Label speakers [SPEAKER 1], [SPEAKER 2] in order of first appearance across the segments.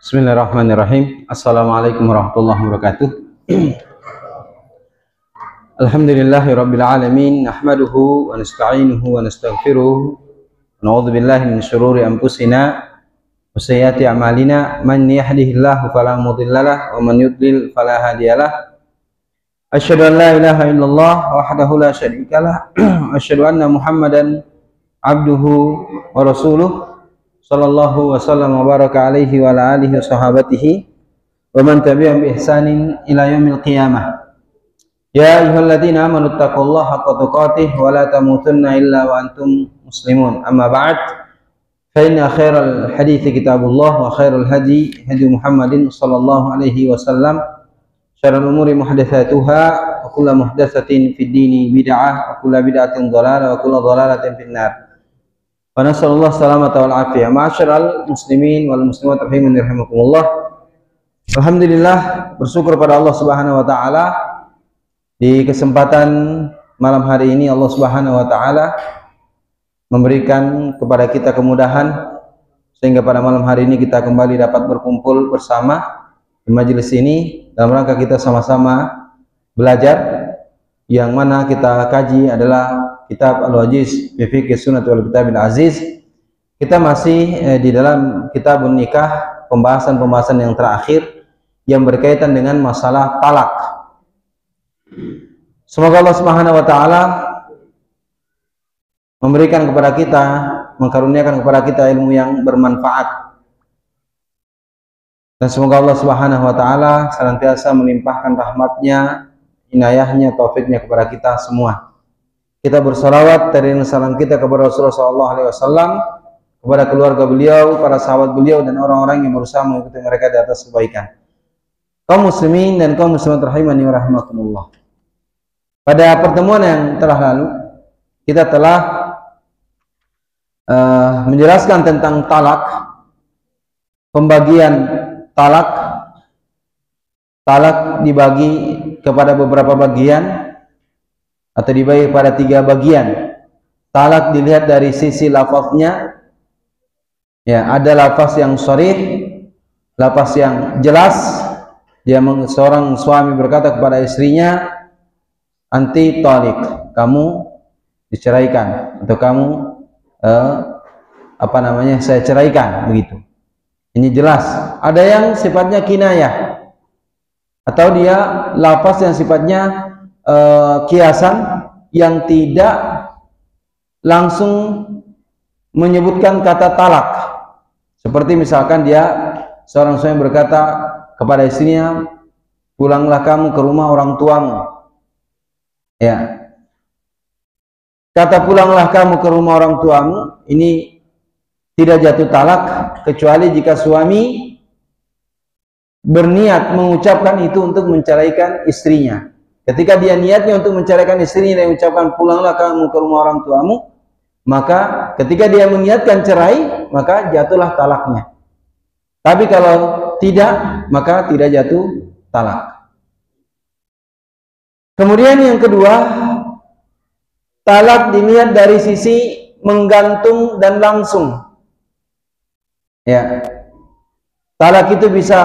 [SPEAKER 1] Bismillahirrahmanirrahim. Assalamualaikum warahmatullahi wabarakatuh. Alhamdulillahirabbil alamin, nahmaduhu wa nasta'inuhu wa nastaghfiruh. Na'udzu billahi min syururi anfusina wa sayyiati a'malina. Man yahdihillahu fala mudhillalah wa man yudlil fala hadiyalah. Asyhadu an la ilaha illallah wahdahu la syarikalah. Asyhadu anna Muhammadan abduhu wa rasuluh. Sallallahu wasallam wa baraka alaihi wa ala alihi wa sahabatihi wa man tabi'ahum bi ihsanin ila yaumil qiyamah. Ya ayyuhalladzina amanu taqullaha haqqa tuqatih wa la tamutunna illa wa antum muslimun. Amma ba'd, fa inna khairal hadithi kitabullah wa khairal hadi hadi Muhammadin sallallahu alaihi wasallam. Syarrul umuri muhdatsatuha wa kullu muhdatsatin fid dini bid'ah wa kullu bid'atin dhalalah wa kullu dhalalatin finnar. Wa nasallallahu salamata wal afiyah. Ma'asyiral muslimin wal muslimat rahimani rahimakumullah. Alhamdulillah, bersyukur pada Allah Subhanahu wa taala di kesempatan malam hari ini Allah Subhanahu wa taala memberikan kepada kita kemudahan sehingga pada malam hari ini kita kembali dapat berkumpul bersama di majelis ini dalam rangka kita sama-sama belajar, yang mana kita kaji adalah Kitab Al-Wajiz fi Fiqh Sunnah wal Kitabil Aziz. Kita masih di dalam Kitabun Nikah, pembahasan-pembahasan yang terakhir yang berkaitan dengan masalah talak. Semoga Allah Subhanahu wa taala memberikan kepada kita, mengkaruniakan kepada kita ilmu yang bermanfaat. Dan semoga Allah Subhanahu wa taala senantiasa melimpahkan rahmatnya, inayahnya, taufiknya kepada kita semua. Kita bersalawat dan salam kita kepada Rasulullah SAW, kepada keluarga beliau, para sahabat beliau, dan orang-orang yang berusaha mengikuti mereka di atas kebaikan. Kaum muslimin dan kaum muslimat rahimani wa rahimakumullah. Pada pertemuan yang telah lalu, kita telah menjelaskan tentang talak, pembagian talak. Talak dibagi kepada beberapa bagian atau dibagi pada 3 bagian. Talak dilihat dari sisi lafaznya, ya, ada lafaz yang sharih, lafaz yang jelas, seorang suami berkata kepada istrinya, anti talik, kamu diceraikan, atau kamu saya ceraikan, begitu. Ini jelas. Ada yang sifatnya kinayah, atau dia lafaz yang sifatnya kiasan, yang tidak langsung menyebutkan kata talak. Seperti misalkan seorang suami berkata kepada istrinya, pulanglah kamu ke rumah orang tuamu. Ya, kata pulanglah kamu ke rumah orang tuamu ini tidak jatuh talak, kecuali jika suami berniat mengucapkan itu untuk menceraikan istrinya. Ketika dia niatnya untuk menceraikan istrinya dan mengucapkan pulanglah kamu ke rumah orang tuamu, maka ketika dia meniatkan cerai, maka jatuhlah talaknya. Tapi kalau tidak, maka tidak jatuh talak. Kemudian yang kedua, talak dilihat dari sisi menggantung dan langsung. Ya, talak itu bisa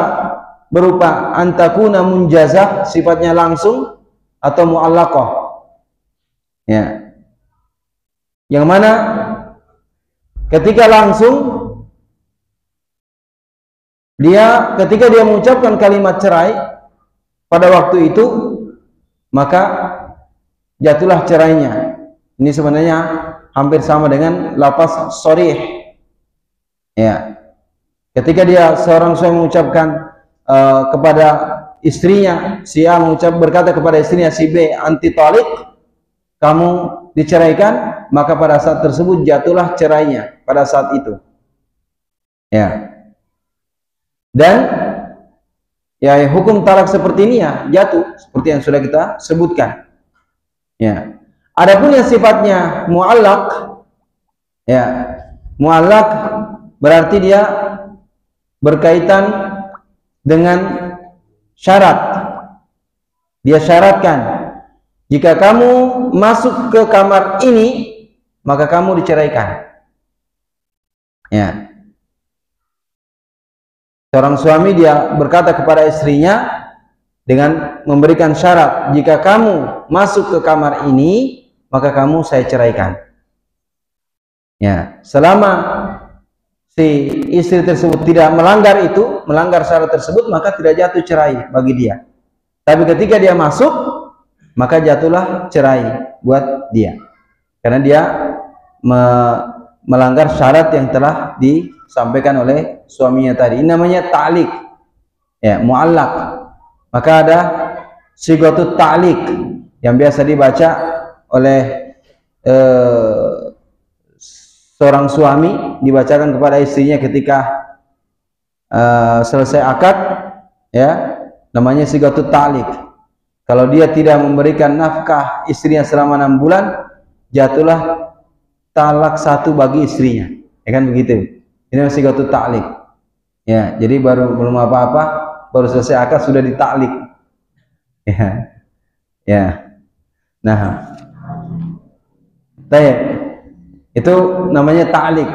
[SPEAKER 1] berupa antakuna munjazah, sifatnya langsung, atau mu'allaqah. Ya, yang mana ketika langsung, ketika dia mengucapkan kalimat cerai pada waktu itu, maka jatuhlah cerainya. Ini sebenarnya hampir sama dengan lafaz sharih. Ya, ketika seorang suami mengucapkan kepada istrinya, si A berkata kepada istrinya si B, anti talik, kamu diceraikan, maka pada saat tersebut jatuhlah cerainya pada saat itu. Ya, dan ya, hukum talak seperti ini ya jatuh, seperti yang sudah kita sebutkan. Ya, adapun yang sifatnya mu'allaq, ya, mu'allaq berarti dia berkaitan dengan syarat. Dia syaratkan, jika kamu masuk ke kamar ini, maka kamu diceraikan. Ya, seorang suami dia berkata kepada istrinya dengan memberikan syarat, jika kamu masuk ke kamar ini, maka kamu saya ceraikan. Ya, selama si istri tersebut tidak melanggar syarat tersebut, maka tidak jatuh cerai bagi dia. Tapi ketika dia masuk, maka jatuhlah cerai buat dia, karena dia melanggar syarat yang telah disampaikan oleh suaminya tadi. Ini namanya ta'liq, ya, mu'allaq. Maka ada sighatut ta'liq yang biasa dibaca oleh seorang suami, dibacakan kepada istrinya ketika selesai akad, ya, namanya sighatut ta'liq. Kalau dia tidak memberikan nafkah istrinya selama 6 bulan, jatuhlah talak 1 bagi istrinya, ya kan begitu. Ini masih sighatut ta'liq. Ya, jadi belum apa-apa, baru selesai akad sudah ditaklik. Ya, ya. Nah, itu namanya ta'liq.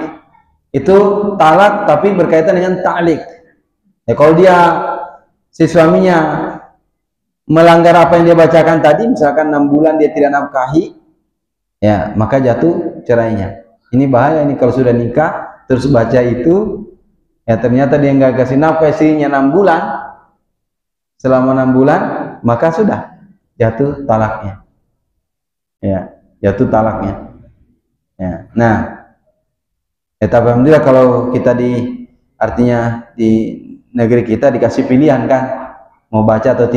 [SPEAKER 1] Itu talak tapi berkaitan dengan ta'liq. Ya, kalau si suaminya melanggar apa yang dia bacakan tadi, misalkan 6 bulan dia tidak nafkahi, ya, maka jatuh cerainya. Ini bahaya ini kalau sudah nikah terus baca itu, ya ternyata dia nggak kasih nafkah istrinya 6 bulan, selama 6 bulan, maka sudah jatuh talaknya. Ya, jatuh talaknya. Ya. Nah, alhamdulillah kalau kita artinya di negeri kita dikasih pilihan kan, mau baca atau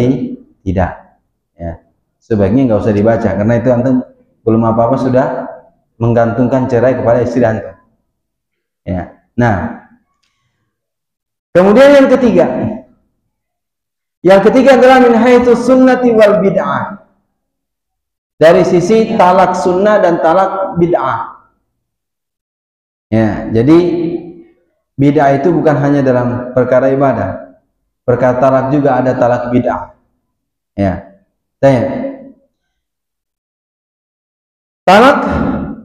[SPEAKER 1] tidak. Ya, sebaiknya nggak usah dibaca, karena itu antum belum apa-apa sudah menggantungkan cerai kepada istri antum. Ya. Nah, kemudian yang ketiga adalah min haitsu sunnati wal bid'ah. Dari sisi talak sunnah dan talak bid'ah. Ya, jadi bid'ah itu bukan hanya dalam perkara ibadah. Perkara talak juga ada talak bid'ah. Ya. Talak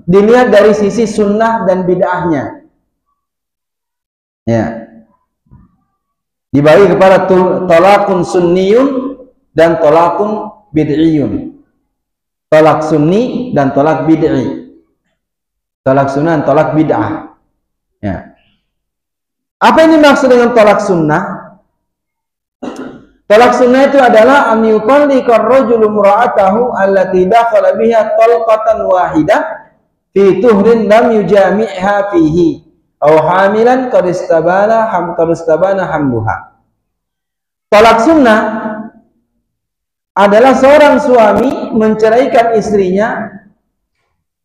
[SPEAKER 1] dilihat dari sisi sunnah dan bid'ahnya. Ya. Dibagi kepada tolakun sunniyun dan tolakun bid'iyun. Tolak sunni dan tolak bid'i. Tolak sunnah dan tolak bid'ah. Ya. Apa yang dimaksud dengan tolak sunnah? Tolak sunnah itu adalah an yutalliqa ar-rajulu imra'atahu allati dakhala biha talqatan wahidah fi tuhrin lam yujami'ha fihi aw hamilan qad istabana hamluha. Tolak sunnah adalah seorang suami menceraikan istrinya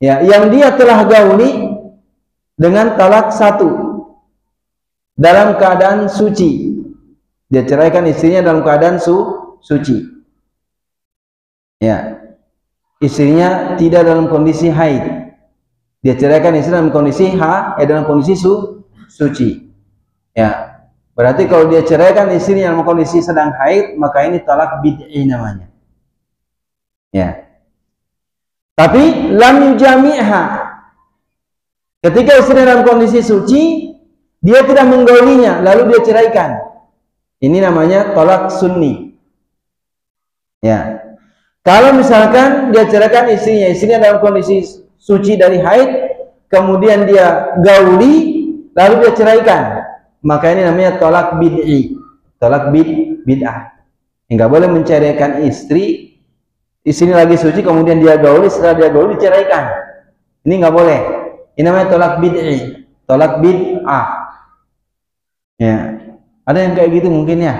[SPEAKER 1] ya, yang dia telah gauli dengan talak satu dalam keadaan suci. Dia ceraikan istrinya dalam keadaan suci. Ya. Istrinya tidak dalam kondisi haid. Dia ceraikan istrinya dalam kondisi dalam kondisi suci. Ya. Berarti kalau dia ceraikan istrinya dalam kondisi sedang haid, maka ini talak bid'i namanya. Ya. Tapi lam yujami'ha. Ketika istrinya dalam kondisi suci, dia tidak menggaulinya, lalu dia ceraikan. Ini namanya tolak sunni. Ya. Kalau misalkan dia ceraikan istrinya dalam kondisi suci dari haid, kemudian dia gauli, lalu dia ceraikan, maka ini namanya tolak bid'i, tolak bid'ah. Enggak boleh menceraikan istri lagi suci, kemudian dia gauli, setelah dia gauli diceraikan. Ini enggak boleh. Ini namanya tolak bid'i, tolak bid'ah. Ya. Ada yang kayak gitu mungkin ya.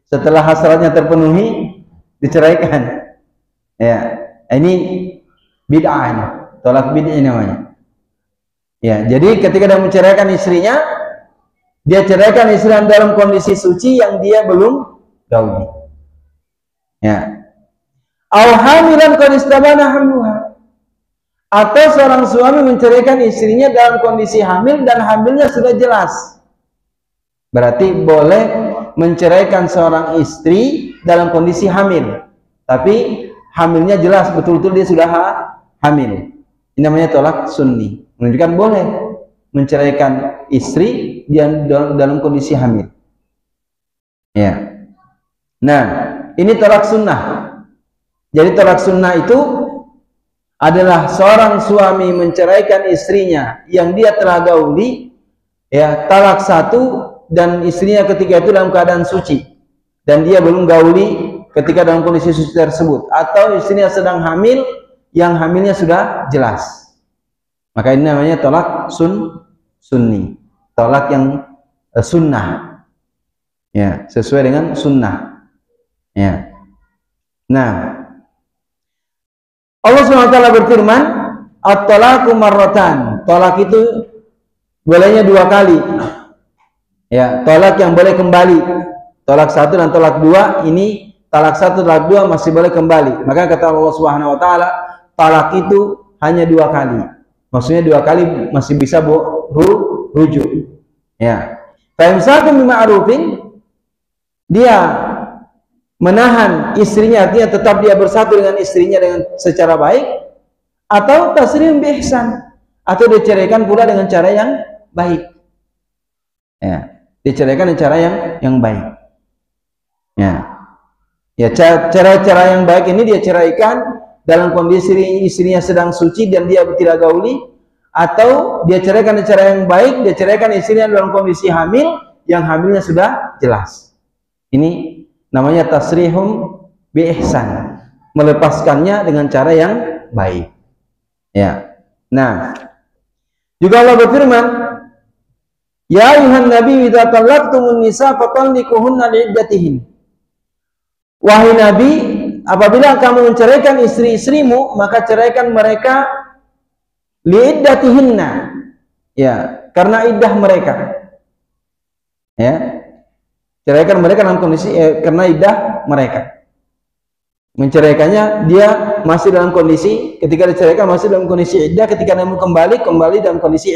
[SPEAKER 1] Setelah hasratnya terpenuhi diceraikan. Ya, ini bid'ah, tolak bid'ah namanya. Ya, jadi ketika dia menceraikan istrinya, dia ceraikan istrinya dalam kondisi suci yang dia belum gauli. Ya. Au hamilan qad istabana hamluha. Atau seorang suami menceraikan istrinya dalam kondisi hamil dan hamilnya sudah jelas. Berarti boleh menceraikan seorang istri dalam kondisi hamil, tapi hamilnya jelas betul-betul dia sudah hamil. Ini namanya tolak sunni. Menunjukkan boleh menceraikan istri dalam kondisi hamil. Ya. Nah, ini tolak sunnah. Jadi tolak sunnah itu adalah seorang suami menceraikan istrinya yang dia telah gauli, ya, talak satu, dan istrinya ketika itu dalam keadaan suci dan dia belum gauli ketika dalam kondisi suci tersebut, atau istrinya sedang hamil yang hamilnya sudah jelas, maka ini namanya tolak sunni, tolak yang sunnah, ya, sesuai dengan sunnah. Ya. Nah, Allah SWT berfirman, at-talaqu marratan. Tolak itu bolehnya 2 kali. Ya, tolak yang boleh kembali. Tolak 1 dan tolak 2, ini talak 1, talak 2 masih boleh kembali. Maka kata Allah Subhanahu wa taala, talak itu hanya 2 kali. Maksudnya 2 kali masih bisa rujuk. Ya. Fa imsakun bima'rufin, dia menahan istrinya, artinya tetap dia bersatu dengan istrinya dengan secara baik, atau tasrihun bi ihsan, atau diceraikan pula dengan cara yang baik. Ya. Diceraikan dengan cara yang baik. Ya. Ya, cara-cara yang baik ini dia ceraikan dalam kondisi istrinya sedang suci dan dia tidak gauli, atau dia ceraikan dengan cara yang baik, dia ceraikan istrinya dalam kondisi hamil yang hamilnya sudah jelas. Ini namanya tasrihum bi ihsan, melepaskannya dengan cara yang baik. Ya. Nah, juga Allah berfirman, ya ayuhan nabi idza talaqtumun nisa fatalliquhunna liiddatihin. Wahai nabi, apabila kamu menceraikan istri-istrimu, maka ceraikan mereka liiddatihinna. Ya, karena iddah mereka. Ya. Ceraikan mereka dalam kondisi karena iddah mereka. Menceraikannya dia masih dalam kondisi, ketika diceraikan masih dalam kondisi iddah, ketika dia mau kembali dalam kondisi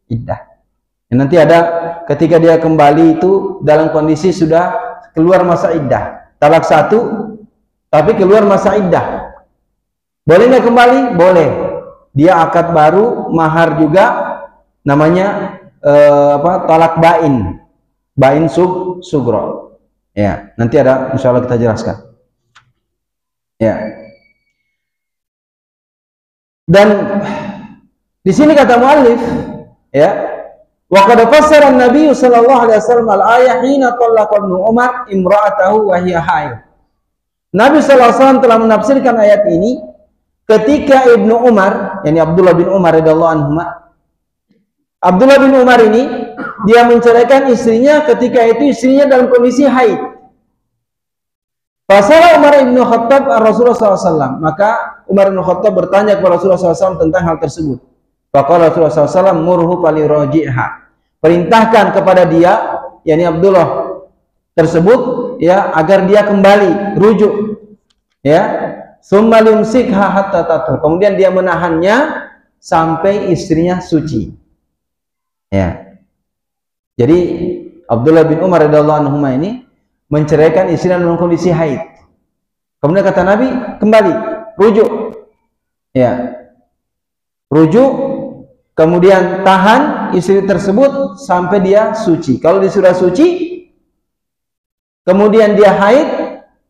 [SPEAKER 1] iddah. Nanti ada ketika dia kembali itu dalam kondisi sudah keluar masa iddah, talak 1 tapi keluar masa iddah, boleh nggak kembali? Boleh. Dia akad baru, mahar juga, namanya talak bain. bain sugro. Ya, nanti ada insyaallah kita jelaskan. Ya. Dan di sini kata muallif, ya, wa qad fassara an-nabiy sallallahu alaihi wasallam al-ayah hina talaqa Ibnu Umar imra'atahu wa hiya haid. Nabi sallallahu alaihi wasallam telah menafsirkan ayat ini ketika Ibnu Umar, yakni Abdullah bin Umar radhiyallahu anhu, Abdullah bin Umar ini dia menceraikan istrinya ketika itu istrinya dalam kondisi haid. Fasala Umar ibn Khattab Rasulullah SAW. Maka Umar ibn Khattab bertanya kepada Rasulullah SAW tentang hal tersebut. Faqala Rasulullah SAW murhu faliraji'ha. Perintahkan kepada dia, yakni Abdullah tersebut, ya, agar dia kembali rujuk, ya. Tsumma yumsikha hatta tathur. Kemudian dia menahannya sampai istrinya suci. Ya. Jadi Abdullah bin Umar radhiyallahu anhu ini menceraikan istrinya dalam kondisi haid. Kemudian kata Nabi, kembali, rujuk. Ya. Rujuk, kemudian tahan istri tersebut sampai dia suci. Kalau dia sudah suci, kemudian dia haid,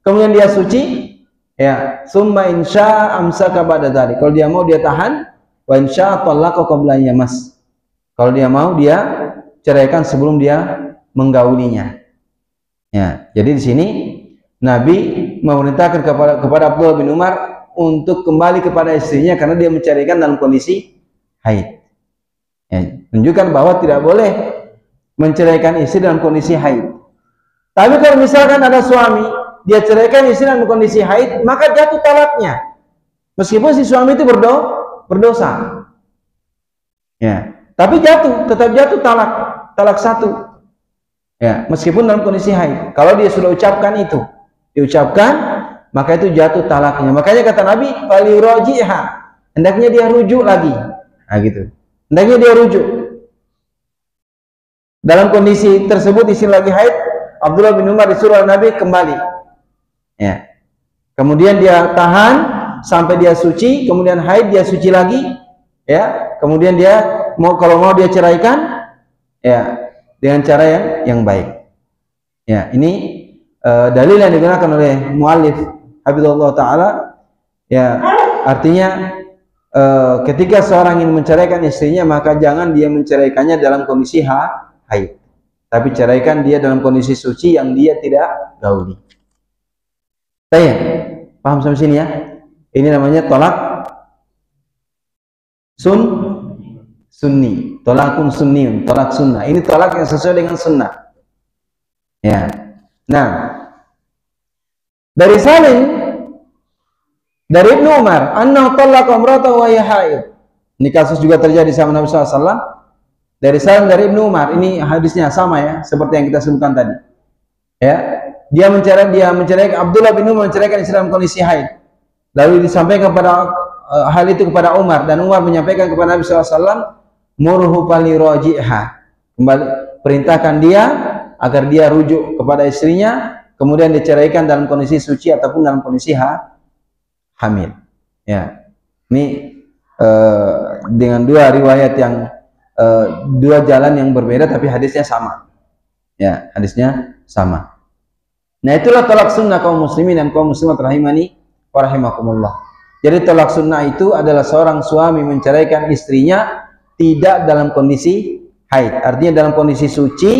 [SPEAKER 1] kemudian dia suci, ya, summa insya amsaka ba'da dzalik. Kalau dia mau dia tahan, wa insya talaqa qabla yamas. Kalau dia mau dia ceraikan sebelum dia menggaulinya. Ya, jadi di sini Nabi memerintahkan kepada Abdullah bin Umar untuk kembali kepada istrinya karena dia menceraikan dalam kondisi haid. Ya, menunjukkan bahwa tidak boleh menceraikan istri dalam kondisi haid. Tapi kalau misalkan ada suami dia ceraikan istri dalam kondisi haid, maka jatuh talaknya. Meskipun si suami itu berdosa. Ya, tapi tetap jatuh talak satu. Ya, meskipun dalam kondisi haid. Kalau dia sudah ucapkan itu, maka itu jatuh talaknya. Makanya kata Nabi, faliraji'ha. Hendaknya dia rujuk lagi. Nah, gitu. Hendaknya dia rujuk. Dalam kondisi tersebut istri lagi haid, Abdullah bin Umar disuruh Nabi kembali. Ya. Kemudian dia tahan sampai dia suci, kemudian haid dia suci lagi, ya. Kemudian dia kalau mau dia ceraikan, ya, dengan cara yang baik. Ya, ini dalil yang digunakan oleh muallif hafizallahu taala. Ya, artinya ketika seorang ingin menceraikan istrinya, maka jangan dia menceraikannya dalam kondisi haid, tapi ceraikan dia dalam kondisi suci yang dia tidak gauli. Saya paham sampai sini ya? Ini namanya tolak sunni, tolakun sunniun, tolak sunnah. Ini tolak yang sesuai dengan sunnah. Ya. Nah, dari Salim dari Ibnu Umar, annahu talaqa imra'atahu wa hiya haid. Ini kasus juga terjadi sama Nabi SAW. Dari Salim dari Ibnu Umar, ini hadisnya sama ya, seperti yang kita sebutkan tadi. Ya, dia menceraikan Abdullah bin Umar menceraikan istri dalam kondisi haid. Lalu disampaikan kepada hal itu kepada Umar, dan Umar menyampaikan kepada Nabi SAW, murhu faliraji'ha. Kembali perintahkan dia agar dia rujuk kepada istrinya, kemudian diceraikan dalam kondisi suci ataupun dalam kondisi hamil. Ya. Ini dengan dua riwayat yang dua jalan yang berbeda tapi hadisnya sama. Ya, hadisnya sama. Nah, itulah tolak sunnah kaum muslimin dan kaum muslimat rahimani wa rahimakumullah. Jadi tolak sunnah itu adalah seorang suami menceraikan istrinya tidak dalam kondisi haid. Artinya dalam kondisi suci,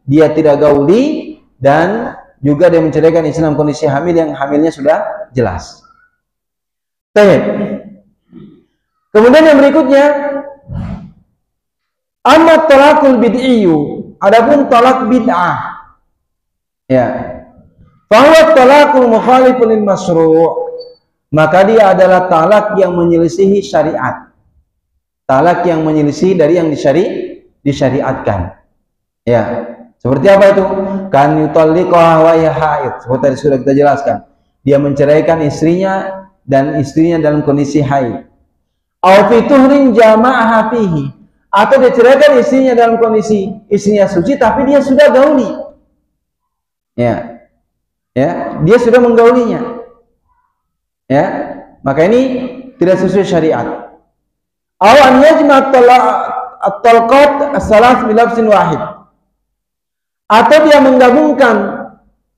[SPEAKER 1] dia tidak gauli, dan juga dia menceraikan istri dalam kondisi hamil yang hamilnya sudah jelas. Baik. Kemudian yang berikutnya, amma talaqul bid'iyyu, adapun talak bid'ah. Ya. Bahwa talaqul mukhalifun lil masyru', maka dia adalah talak yang menyelisihi syariat. Talak yang menyelisih dari yang disyariatkan. Ya. Seperti apa itu? Kan yutalliqaha wa hiya haid. Seperti tadi sudah kita jelaskan. Dia menceraikan istrinya dan istrinya dalam kondisi haid. Au fi tuhrin jama'aha fihi. Atau dia ceraikan istrinya dalam kondisi istrinya suci tapi dia sudah gauli. Ya. Ya, dia sudah menggaulinya. Ya. Maka ini tidak sesuai syariat. Aw an yajma' at-talaqat as-salas bi lafzin wahid. atau dia menggabungkan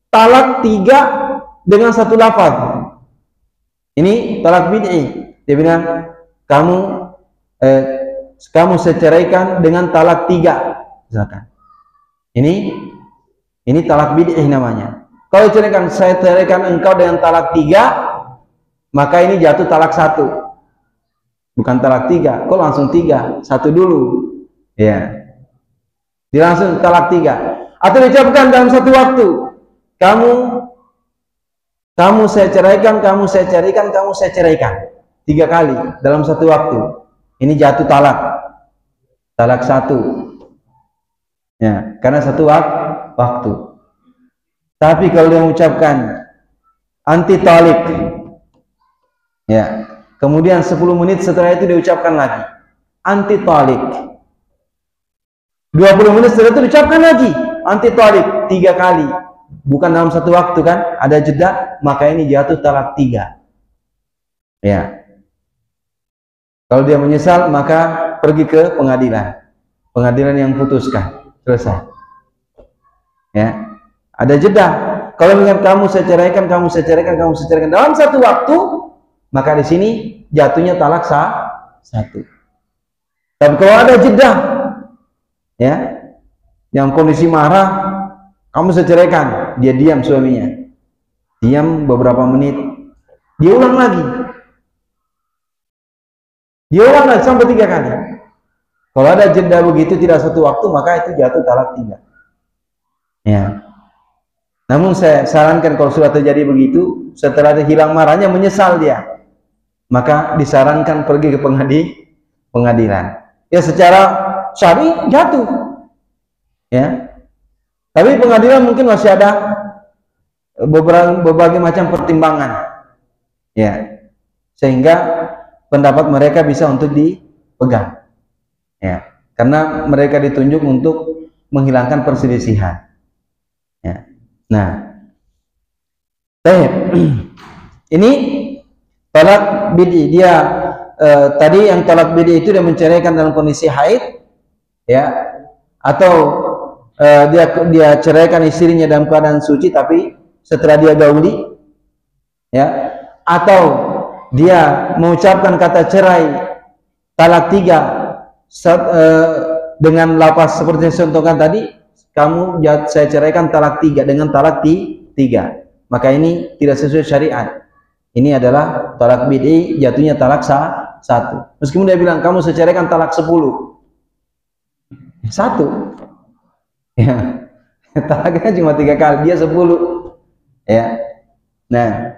[SPEAKER 1] talak 3 dengan satu lafaz. Ini talak bid'i. Dia bilang kamu saya ceraikan dengan talak 3 misalkan. Ini talak bid'i namanya. Kalau saya ceraikan engkau dengan talak 3, maka ini jatuh talak 1. Bukan talak 3. Kok langsung 3? 1 dulu. Ya. Dia langsung talak 3. Atau diucapkan dalam satu waktu. Kamu saya ceraikan, kamu saya ceraikan, kamu saya ceraikan. 3 kali dalam satu waktu. Ini jatuh talak 1. Ya, karena satu waktu. Tapi kalau dia mengucapkan anti talik, ya, kemudian 10 menit setelah itu diucapkan lagi anti talik. 20 menit setelah itu diucapkan lagi anti talik 3 kali. Bukan dalam satu waktu kan, ada jeda, maka ini jatuh talak 3. Ya. Kalau dia menyesal, maka pergi ke pengadilan yang putuskan, selesai. Ya, ada jeda. Kalau dengan kamu saya ceraikan, kamu saya ceraikan, kamu saya ceraikan dalam satu waktu, maka di sini jatuhnya talak 1. Tapi kalau ada jeda, ya, yang kondisi marah, kamu saya ceraikan, dia diam suaminya, diam beberapa menit, dia ulang lagi sampai 3 kali. Kalau ada jeda begitu tidak satu waktu, maka itu jatuh talak 3. Ya. Namun saya sarankan kalau sudah terjadi begitu, setelah dia hilang marahnya, menyesal dia, maka disarankan pergi ke pengadilan. Ya, secara syar'i jatuh. Ya. Tapi pengadilan mungkin masih ada berbagai macam pertimbangan. Ya. Sehingga pendapat mereka bisa untuk dipegang. Ya. Karena mereka ditunjuk untuk menghilangkan perselisihan. Ya. Nah, ini talak bid'i. Dia tadi yang talak bid'i itu dia menceraikan dalam kondisi haid, ya, atau dia ceraikan istrinya dalam keadaan suci tapi setelah dia gauli, ya, atau dia mengucapkan kata cerai talak 3 dengan lafaz seperti yang saya contohkan tadi, saya ceraikan talak 3 dengan talak 3, maka ini tidak sesuai syariat. Ini adalah talak bid'i, jatuhnya talak 1. Meskipun dia bilang kamu saya ceraikan talak 10, 1. Ya, talaknya cuma 3 kali, dia 10. Ya. Nah,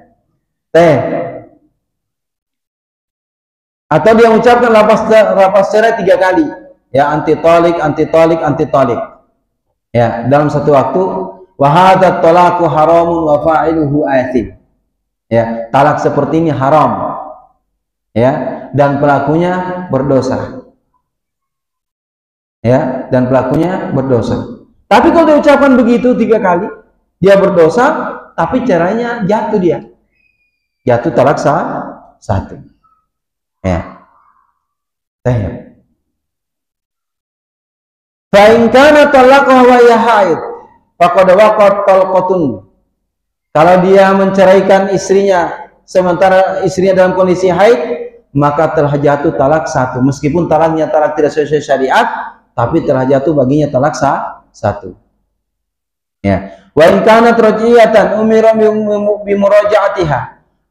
[SPEAKER 1] atau dia mengucapkan lafaz cerai 3 kali, ya, anti talik, anti talik, anti talik. Ya, dalam satu waktu. Wa hadza talaqu haramun wa fa'iluhu athim. Ya, talak seperti ini haram. Ya, dan pelakunya berdosa. Ya, dan pelakunya berdosa. Tapi kalau dia ucapkan begitu 3 kali, dia berdosa, tapi caranya jatuh dia. Jatuh talak 1. Ya. Fa in kana talaqaha wa hiya haid, faqad waqat talqatun. Kalau dia menceraikan istrinya sementara istrinya dalam kondisi haid, maka telah jatuh talak 1. Meskipun talaknya talak tidak sesuai syariat, tapi telah jatuh baginya talak 1. Ya. Wa in kanat raj'iyatan umira bi muraja'atiha.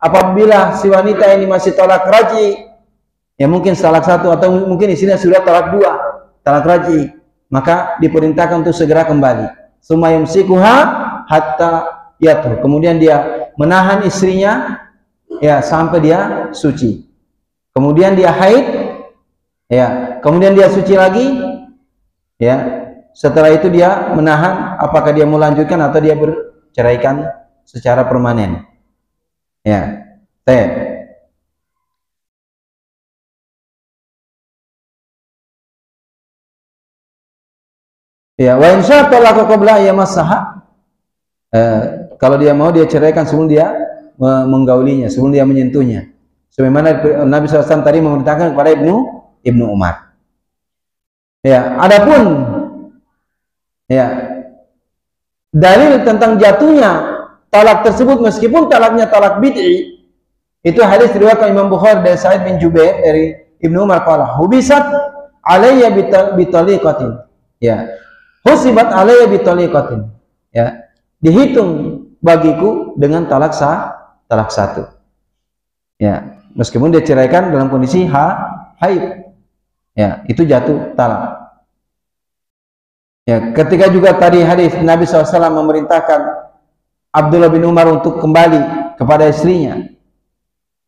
[SPEAKER 1] Apabila si wanita ini masih talak raj'i, ya mungkin talak 1 atau mungkin istrinya sudah talak 2, talak raj'i, maka diperintahkan untuk segera kembali. Summa yumsikuha hatta yatur. Kemudian dia menahan istrinya, ya, sampai dia suci. Kemudian dia haid, ya, kemudian dia suci lagi, ya. Setelah itu dia menahan apakah dia mau lanjutkan atau dia berceraikan secara permanen. Ya. Ya, wa insya talaqa qabla yamassaha. Kalau dia mau dia ceraikan sebelum dia menggaulinya, sebelum dia menyentuhnya. Sebagaimana Nabi SAW tadi memerintahkan kepada Ibnu Umar. Ya, adapun, ya, dalil tentang jatuhnya talak tersebut meskipun talaknya talak bid'i, itu hadis riwayat Imam Bukhari dari Sa'id bin Jubair dari Ibnu Umar qala hubisat alayya bitaliqatin, ya, husibat alayya bitaliqatin, ya, dihitung bagiku dengan talak satu, ya, meskipun dia ceraikan dalam kondisi haid, ya, itu jatuh talak. Ya, ketika juga tadi hadis Nabi SAW memerintahkan Abdullah bin Umar untuk kembali kepada istrinya.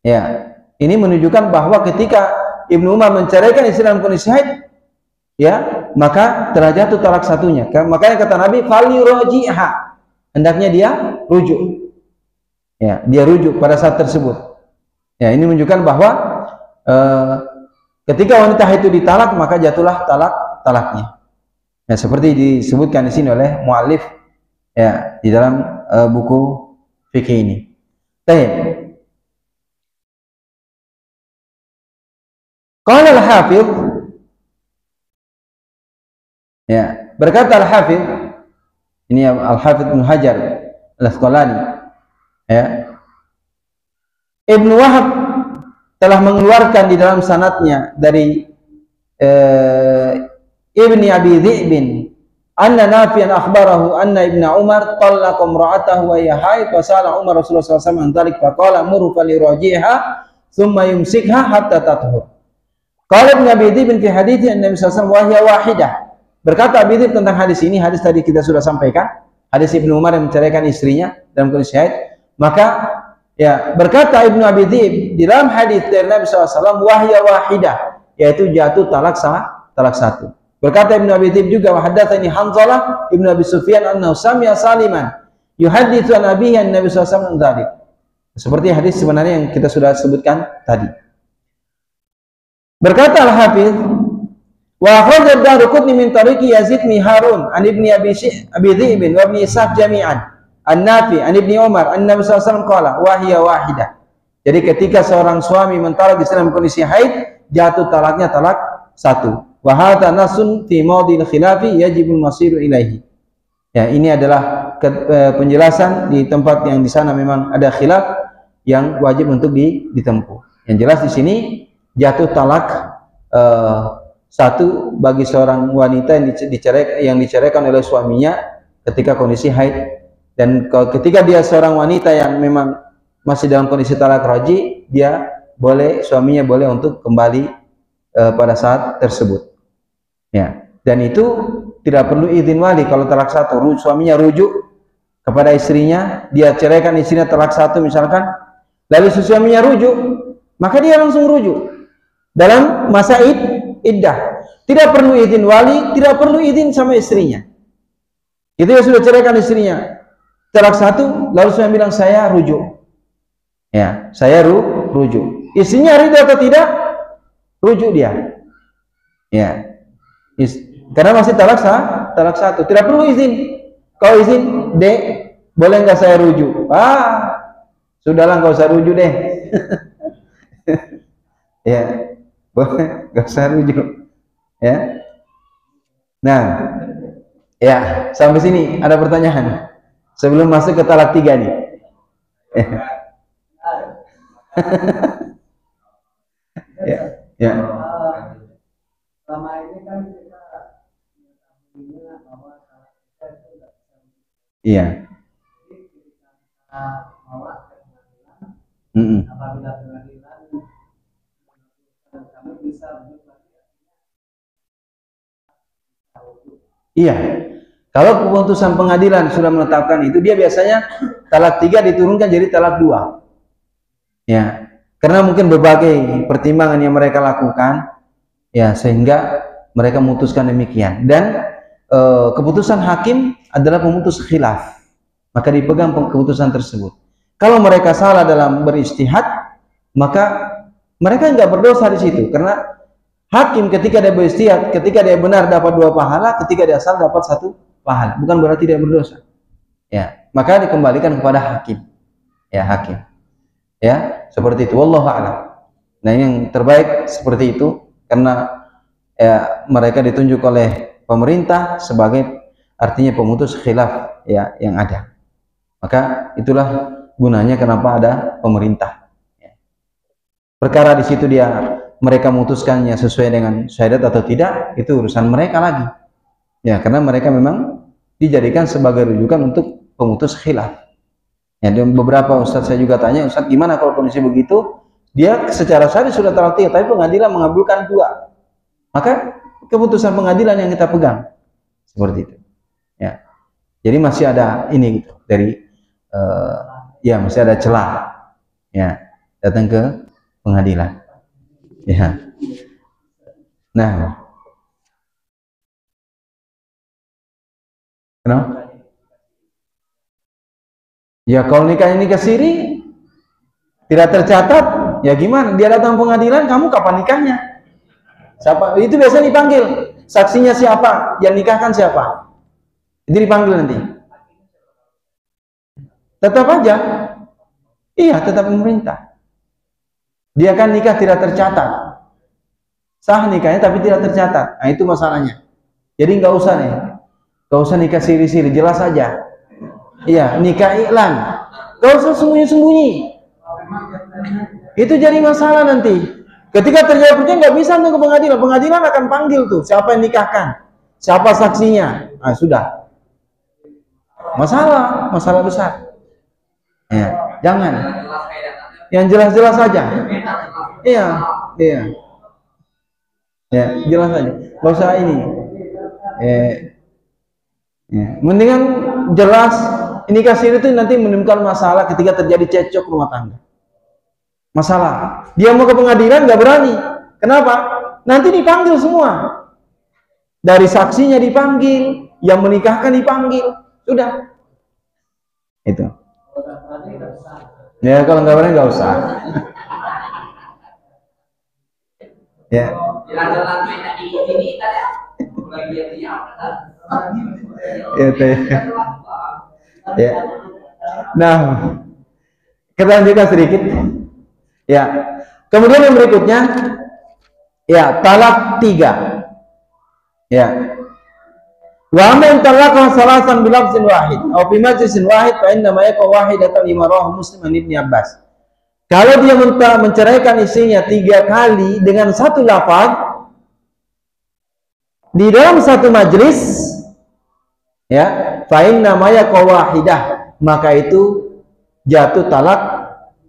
[SPEAKER 1] Ya, ini menunjukkan bahwa ketika Ibnu Umar menceraikan istri dalam kondisi haid, ya, maka telah jatuh talak satunya. Makanya kata Nabi, "Falyuraji'ha." Hendaknya dia rujuk. Ya, dia rujuk pada saat tersebut. Ya, ini menunjukkan bahwa ketika wanita itu ditalak, maka jatuhlah talaknya. Ya, seperti disebutkan di sini oleh muallif, ya, di dalam buku fikih ini. Baik. Qala al-Hafidz, ya, berkata al-Hafidz, ini al-Hafidz Ibnu Hajar Al-Asqalani, ya, Ibnu Wahab telah mengeluarkan di dalam sanadnya dari Ibni Abi Dhi'bin anna Nafi'an akhbarahu anna Ibn Umar talaqa imra'atahu wa hiya haid wa sa'ala Umar Rasulullah SAW an dhalik faqala muru faliraji'ha thumma yumsikha hatta tathur. Qala Ibn Abi Dhi'bin fi hadithi an-Nabi SAW wa hiya wahidah. Berkata Abi Dhib tentang hadis ini, hadis tadi kita sudah sampaikan, hadis Ibnu Umar yang menceraikan istrinya dalam kondisi haid, maka, ya, berkata Ibnu Abi Dhib di dalam hadis dari Nabi SAW wa hiya wahidah, yaitu jatuh talak satu. Berkata Ibnu Abi Dhib juga, wa haddatsani Hanzalah Ibnu Abi Sufyan annahu sami'a Saliman yuhadditsu an abihi an Nabi sallallahu alaihi wasallam. Seperti hadis sebenarnya yang kita sudah sebutkan tadi. Berkata Al-Hafidz, wa akhraja ad-Darqutni min tariqi Yazid bin Harun an Ibni Abi Dhib wa Ibni Ishaq jami'an an Nafi' an Ibni Umar an Nabi sallallahu alaihi wasallam qala wa hiya wahidah. Jadi ketika seorang suami mentalak istri dalam kondisi haid, jatuh talaknya talak satu. Wa hadza nasun fi mawdil khilafi yajibul masiru ilaihi. Ya, ini adalah penjelasan di tempat yang di sana memang ada khilaf yang wajib untuk ditempuh. Yang jelas di sini jatuh talak satu bagi seorang wanita yang diceraikan oleh suaminya ketika kondisi haid, dan ketika dia seorang wanita yang memang masih dalam kondisi talak raji, suaminya boleh untuk kembali pada saat tersebut. Ya, dan itu tidak perlu izin wali. Kalau talak satu, suaminya rujuk kepada istrinya, dia ceraikan istrinya talak satu misalkan, lalu suaminya rujuk, maka dia langsung rujuk dalam masa iddah. Tidak perlu izin wali, tidak perlu izin sama istrinya. Itu dia sudah ceraikan istrinya talak satu, lalu suami bilang saya rujuk. Ya, saya rujuk. Istrinya ridho atau tidak? Rujuk dia. Ya. Karena masih talak satu, tidak perlu izin. Kau izin, Dek, boleh nggak saya rujuk? Sudahlah, nggak usah rujuk deh. Ya, boleh, nggak usah rujuk. Ya, nah, ya, sampai sini ada pertanyaan sebelum masuk ke talak 3 nih. Ya, ya.
[SPEAKER 2] Selama ini kan kita bahwa
[SPEAKER 1] iya.
[SPEAKER 2] Jadi kita bawa ke pengadilan, apabila pengadilan kami bisa
[SPEAKER 1] iya. Kalau keputusan pengadilan sudah menetapkan itu, dia biasanya talak 3 diturunkan jadi talak 2. Ya, karena mungkin berbagai pertimbangan yang mereka lakukan, ya, sehingga mereka memutuskan demikian. Dan keputusan hakim adalah pemutus khilaf, maka dipegang keputusan tersebut. Kalau mereka salah dalam beristihad, maka mereka nggak berdosa di situ, karena hakim ketika dia beristihad, ketika dia benar dapat 2 pahala, ketika dia salah dapat 1 pahala, bukan berarti dia berdosa. Ya, maka dikembalikan kepada hakim. Ya, hakim. Ya, seperti itu. Wallahu a'lam. Nah, yang terbaik seperti itu, karena ya, mereka ditunjuk oleh pemerintah sebagai artinya pemutus khilaf ya yang ada. Maka itulah gunanya kenapa ada pemerintah. Perkara di situ mereka memutuskannya sesuai dengan syariat atau tidak, itu urusan mereka lagi. Ya, karena mereka memang dijadikan sebagai rujukan untuk pemutus khilaf. Ya, dan beberapa ustadz saya juga tanya, Ustadz gimana kalau kondisi begitu? Dia secara syar'i sudah talak 3, tapi pengadilan mengabulkan 2. Maka keputusan pengadilan yang kita pegang. Seperti itu. Ya. Jadi masih ada ini gitu dari ya masih ada celah. Ya, datang ke pengadilan. Ya. Nah. Kenapa? Ya kalau nikah siri tidak tercatat, ya gimana? Dia datang pengadilan, kamu kapan nikahnya? Siapa? Itu biasanya dipanggil. Saksinya siapa? Yang nikahkan siapa? Itu dipanggil nanti. Tetap aja. Iya, tetap pemerintah. Dia kan nikah tidak tercatat. Sah nikahnya tapi tidak tercatat. Nah, itu masalahnya. Jadi nggak usah nih. Nggak usah nikah siri-siri, jelas aja. Iya, nikah iklan. Nggak usah sembunyi-sembunyi. Itu jadi masalah nanti. Ketika terjadi perceraian nggak bisa untuk ke pengadilan. Pengadilan akan panggil tuh siapa yang nikahkan, siapa saksinya. Nah, sudah. Masalah besar. Ya, jangan. Yang jelas-jelas saja. Iya. Ya, jelas saja. Nggak usah ini. Ya. Mendingan jelas. Nikah siri itu nanti menimbulkan masalah ketika terjadi cekcok rumah tangga. Masalah. Dia mau ke pengadilan nggak berani. Kenapa? Nanti dipanggil semua. Dari saksinya dipanggil, yang menikahkan dipanggil. Sudah. Itu. Ya kalau nggak berani nggak usah. Ya. Ya. Nah, kita lanjutkan sedikit. Ya. Kemudian yang berikutnya, ya talak 3. Ya. Wa man talaqa salasan bilafzin wahid aw bi majlisin wahid fa inna ma yakun wahidatan lima rawahu Muslim an Ibnu Abbas. Kalau dia menceraikan istrinya 3 kali dengan satu lafaz di dalam satu majlis, ya, fa inna ma yakun wahidah, maka itu jatuh talak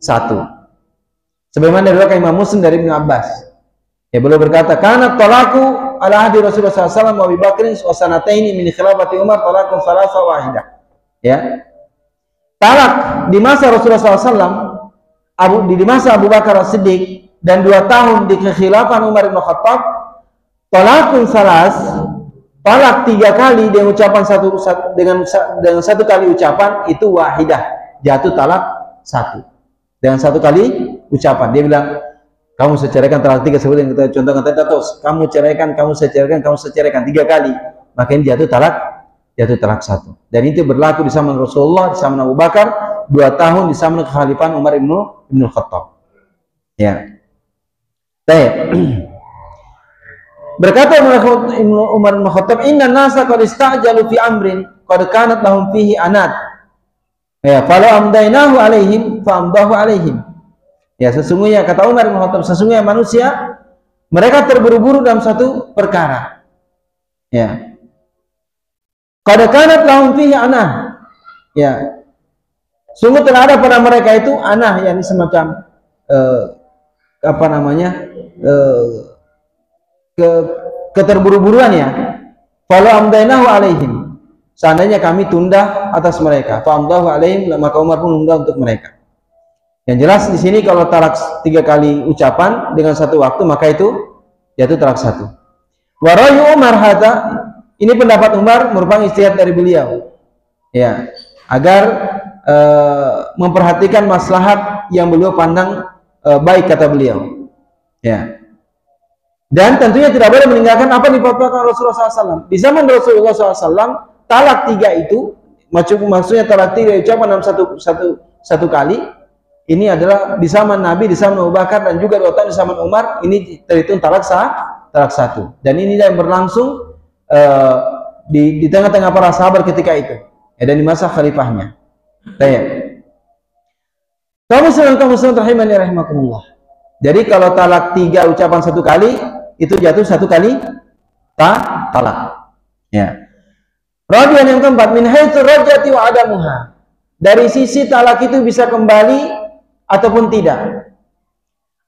[SPEAKER 1] 1. Sebagaimana diriwayatkan Imam Muslim dari Ibnu Abbas. Ya, beliau berkata, "Kana talaku ala ahdi Rasulullah SAW wa Abu Bakrin wa sanataini min khilafati Umar talaqun salasa wahidah." Ya. Talak di masa Rasulullah SAW, di masa Abu Bakar As-Siddiq dan 2 tahun di kekhilafan Umar bin Khattab, talaqun salas, talak 3 kali dengan ucapan dengan satu kali ucapan itu wahidah, jatuh talak 1. Dengan 1 kali ucapan. Dia bilang, kamu saya ceraikan talak 3, seperti yang kita contohkan tadi, terus kamu ceraikan, kamu saya ceraikan 3 kali, maka ini jatuh talak 1. Dan itu berlaku di zaman Rasulullah, di zaman Abu Bakar, 2 tahun di zaman kekhalifahan Umar bin Khattab. Ya. Baik. Berkata Umar bin Khattab, "Inna nasa qad ista'jalu fi amrin qad kanat lahum fihi anad." Ya, falau amdainahu alaihim fa amdahu alaihim. Ya, sesungguhnya kata Umar bin Khattab, sesungguhnya manusia mereka terburu-buru dalam satu perkara. Ya. Qad kanat lahum fihi anah. Ya. Sungguh telah ada pada mereka itu anah, yakni semacam keterburu-buruan ya. Falau amdainahu alaihim. Seandainya kami tunda atas mereka, fa amdahu alaihim, maka Umar pun tunda untuk mereka. Yang jelas di sini kalau talak 3 kali ucapan dengan satu waktu, maka itu yaitu talak 1. Wa ra'yu Umar hadza, ini pendapat Umar merupakan ijtihad dari beliau. Ya, agar memperhatikan maslahat yang beliau pandang baik, kata beliau. Ya. Dan tentunya tidak boleh meninggalkan apa yang difatwakan Rasulullah SAW. Di zaman Rasulullah SAW, talak 3 itu maksudnya talak 3 ucapan dalam satu kali. Ini adalah di zaman Nabi, di zaman Abu Bakar, dan juga 2 tahun di zaman Umar. Ini terhitung talak 1. Dan ini yang berlangsung di tengah-tengah para sahabat ketika itu, ya, dan di masa khalifahnya. Baik. Kaum muslimin rahimani rahimakumullah. Jadi kalau talak 3 ucapan 1 kali, itu jatuh 1 kali talak. Ya. Rabi'an yang keempat, min haitsu raj'ati wa adamuha. Dari sisi talak itu bisa kembali ataupun tidak.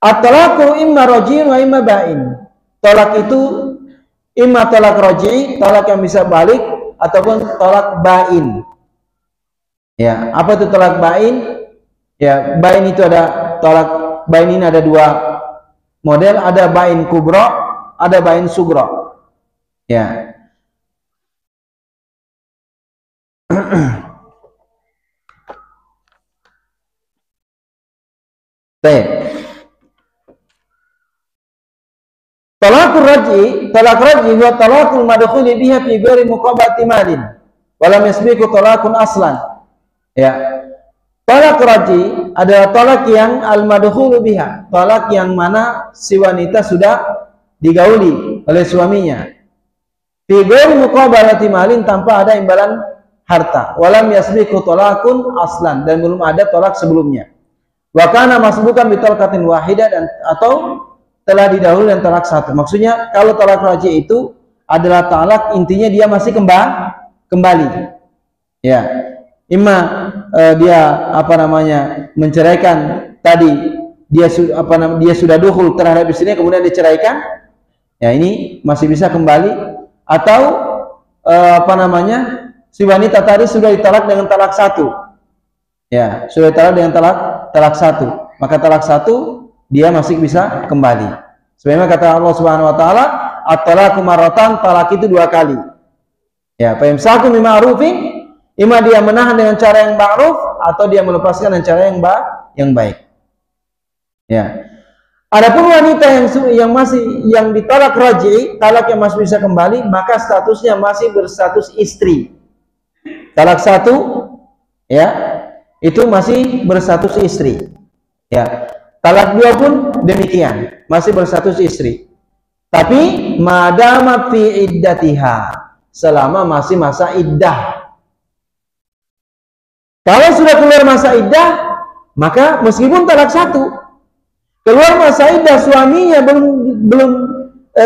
[SPEAKER 1] At-talaqu imma raj'in wa imma ba'in. Talak itu imma talak raj'i, talak yang bisa balik, ataupun talak ba'in. Ya, apa itu talak ba'in? Ya, ba'in itu ada talak ba'in ini ada 2 model, ada ba'in kubra, ada ba'in sugra. Ya. Baik. Talaqur raj'i, talak raj'i huwa talaqul madkhuli biha fi ghairi muqabati malin wa lam yasbiqu talaqun aslan. Ya. Talak raj'i adalah talak yang al-madkhulu biha, talak yang mana si wanita sudah digauli oleh suaminya. Fi ghairi muqabalati malin, tanpa ada imbalan harta. Walam yasbiqu talaqun aslan, dan belum ada talak sebelumnya. Wa kana masbukan bi talaqatin wahidah, dan atau telah didahului dan talak 1. Maksudnya kalau talak raj'i itu adalah talak intinya dia masih kembali. Ya. Imma dia menceraikan tadi, dia sudah dukhul terhadap istrinya kemudian diceraikan, ya ini masih bisa kembali, atau si wanita tadi sudah ditalak dengan talak 1, ya sudah ditalak dengan talak 1, maka talak 1 dia masih bisa kembali. Sebagaimana kata Allah Subhanahu wa taala, at-talaqu marratan, talak itu 2 kali. Ya, fa imsaku bima'rufin, ima dia menahan dengan cara yang ma'ruf, atau dia melepaskan dengan cara yang baik. Ya. Adapun wanita yang ditalak raj'i, talak yang masih bisa kembali, maka statusnya masih berstatus istri. Talak 1, ya, itu masih berstatus istri. Ya. Talak 2 pun demikian, masih berstatus istri. Tapi madama fi iddatiha, selama masih masa iddah. Kalau sudah keluar masa iddah, maka meskipun talak 1, keluar masa iddah suaminya belum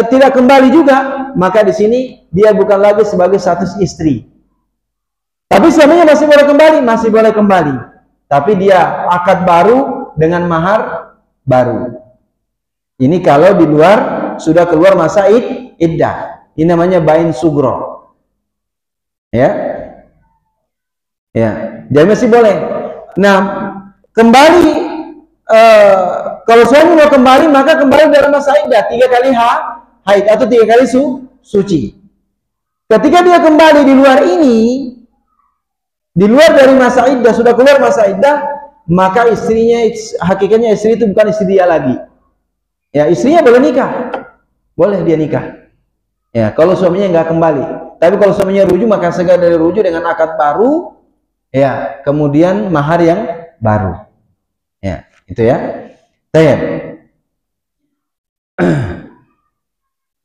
[SPEAKER 1] tidak kembali juga, maka di sini dia bukan lagi sebagai status istri. Tapi suaminya masih boleh kembali. Tapi dia akad baru dengan mahar baru. Ini kalau di luar sudah keluar masa iddah. Ini namanya bain sugro. Ya. Ya, jadi masih boleh. Nah, kembali kalau suami mau kembali, maka kembali dalam masa iddah 3 kali haid atau 3 kali suci. Ketika dia kembali di luar ini, di luar dari masa iddah, sudah keluar masa iddah, maka istrinya, hakikatnya istri itu bukan istri dia lagi. Ya, istrinya boleh nikah, boleh dia nikah. Ya, kalau suaminya nggak kembali. Tapi kalau suaminya rujuk, maka segera dari rujuk dengan akad baru. Ya, kemudian mahar yang baru. Ya, itu ya. Tayyib.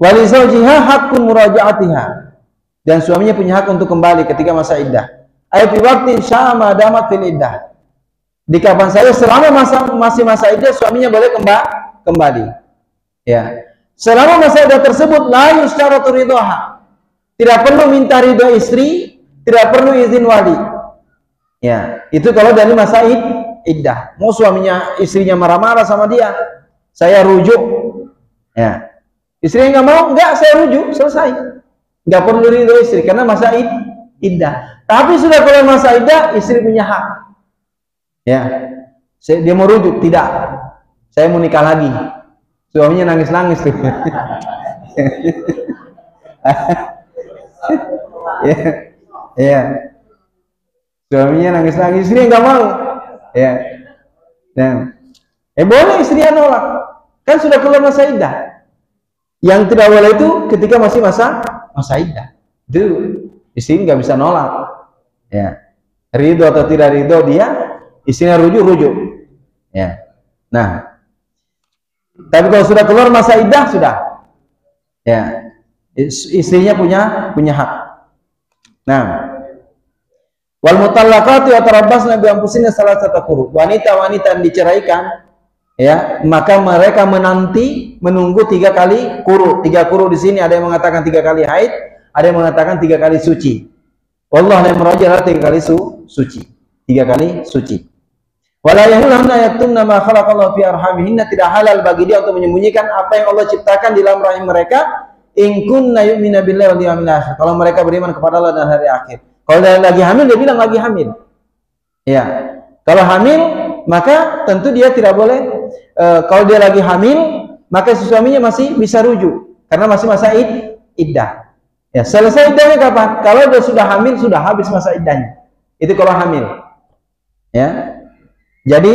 [SPEAKER 1] Wali zawjiha haqqun muraja'atiha. Dan suaminya punya hak untuk kembali ketika masa iddah. Ay fi waqtin sya'a ma damat fil iddah. Di kapan saja selama masih masa iddah, suaminya boleh kembali. Ya. Selama masa iddah tersebut la yusytaratu ridhaha. Tidak perlu minta ridha istri, tidak perlu izin wali. Ya, itu kalau dari masa iddah. Mau istrinya marah-marah sama dia, saya rujuk. Ya, istrinya nggak mau, nggak, saya rujuk, selesai. Nggak perlu ridho istri karena masa iddah. Tapi sudah keluar masa iddah, istri punya hak. Ya, dia mau rujuk, tidak. Saya mau nikah lagi. Suaminya nangis-nangis tuh. Ya. Suaminya nangis-nangis, istrinya nggak mau. Ya. Nah, boleh istrinya nolak. Kan sudah keluar masa iddah. Yang tidak boleh itu ketika masih masa iddah. Itu istri nggak bisa nolak. Ya. Ridho atau tidak ridho dia, istrinya rujuk. Ya. Nah, tapi kalau sudah keluar masa iddah sudah. Ya. Istrinya punya hak. Nah, wal mutallaqatu yatarabbasna bi anfusihinna salasata quru. Wanita-wanita yang diceraikan, ya, maka mereka menunggu 3 kali quru. 3 quru di sini ada yang mengatakan 3 kali haid, ada yang mengatakan 3 kali suci. Wallahu a'lam, adalah 3 kali suci. 3 kali suci. Wala yahiluna yaktumna ma khalaqallahu fi arhamihinna, tidak halal bagi dia untuk menyembunyikan apa yang Allah ciptakan di dalam rahim mereka. In kunna yu'minu billahi wal yawmil akhir, kalau mereka beriman kepada Allah dan hari akhir. Kalau dia lagi hamil, dia bilang lagi hamil. Ya, kalau hamil maka tentu dia tidak boleh. Kalau dia lagi hamil, maka si suaminya masih bisa rujuk karena masih masa iddah. Ya, selesai iddahnya kapan? Kalau dia sudah hamil, sudah habis masa iddahnya. Itu kalau hamil. Ya, jadi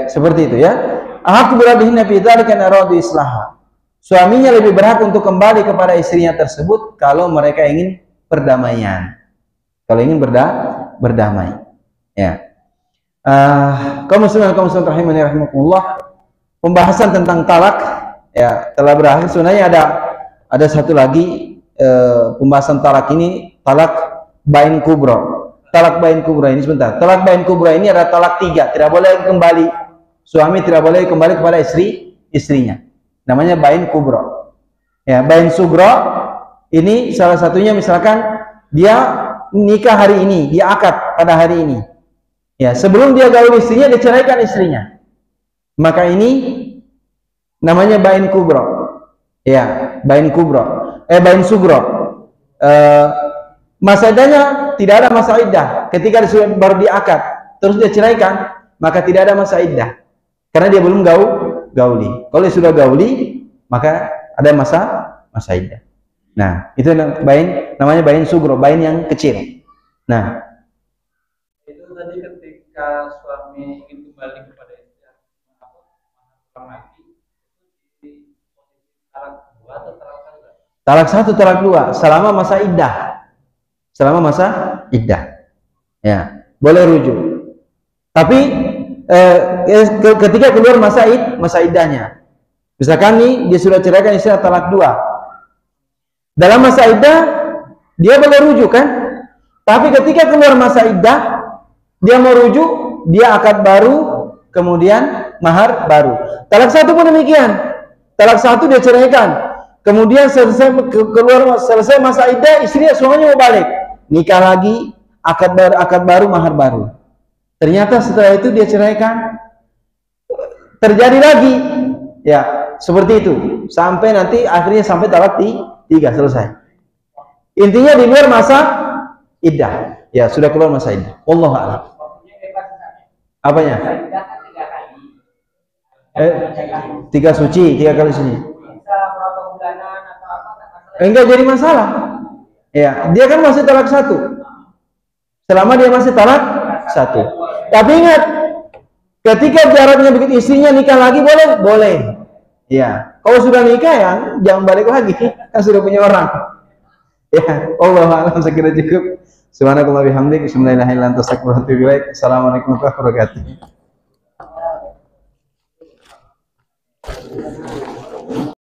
[SPEAKER 1] seperti itu ya. Ahaq biradihinna fi dzalika aradu islaha. Suaminya lebih berhak untuk kembali kepada istrinya tersebut kalau mereka ingin perdamaian. Kalau ingin berdamai. Ya. Kaum muslimin kaum muslimat rahimani rahimakumullah. Pembahasan tentang talak ya telah berakhir. Sebenarnya ada satu lagi pembahasan talak ini, talak bain kubra. Talak bain kubra ini sebentar. Talak bain kubra ini ada talak 3, tidak boleh kembali. Suami tidak boleh kembali kepada istrinya. Namanya bain kubra. Ya, bain sugro ini salah satunya misalkan dia nikah hari ini, dia akad pada hari ini. Ya, sebelum dia gaul istrinya, dia ceraikan istrinya. Maka ini namanya bain kubra. Ya, bain kubra. Bain sugro. Masa iddahnya tidak ada masa iddah. Ketika dia baru diakad, terus dia ceraikan, maka tidak ada masa iddah. Karena dia belum gauli. Kalau dia sudah gauli, maka ada masa iddah. Nah, itu namanya bain sugro, bain yang kecil. Nah,
[SPEAKER 2] itu tadi ketika suami ingin kembali kepada istri mati, itu di posisi talak 2 atau talak 1?
[SPEAKER 1] Talak 1, talak 2 selama masa iddah. Selama masa iddah. Ya, boleh rujuk. Tapi ketika keluar masa iddahnya. Misalkan nih dia sudah ceraikan istri talak 2. Dalam masa iddah dia boleh rujuk kan? Tapi ketika keluar masa iddah dia mau rujuk, dia akad baru, kemudian mahar baru. Talak 1 pun demikian. Talak 1 dia ceraikan. Kemudian selesai masa iddah, istrinya suaminya mau balik. Nikah lagi, akad baru, mahar baru. Ternyata setelah itu dia ceraikan, terjadi lagi. Ya, seperti itu. Sampai nanti akhirnya sampai talak 3 selesai. Intinya di luar masa iddah. Ya, sudah keluar masa iddah. Wallahu a'lam. Apanya? 3 suci, 3 kali suci. Enggak jadi masalah. Ya, dia kan masih talak 1. Selama dia masih talak 1. Tapi ingat, ketika jaraknya begitu istrinya nikah lagi boleh? Boleh. Ya, kalau sudah nikah ya jangan balik lagi, kan sudah punya orang. Ya, Allah a'lam, sekira cukup. Subhanakallah bihamdik, bismillahirrahmanirrahim. Assalamualaikum warahmatullahi wabarakatuh.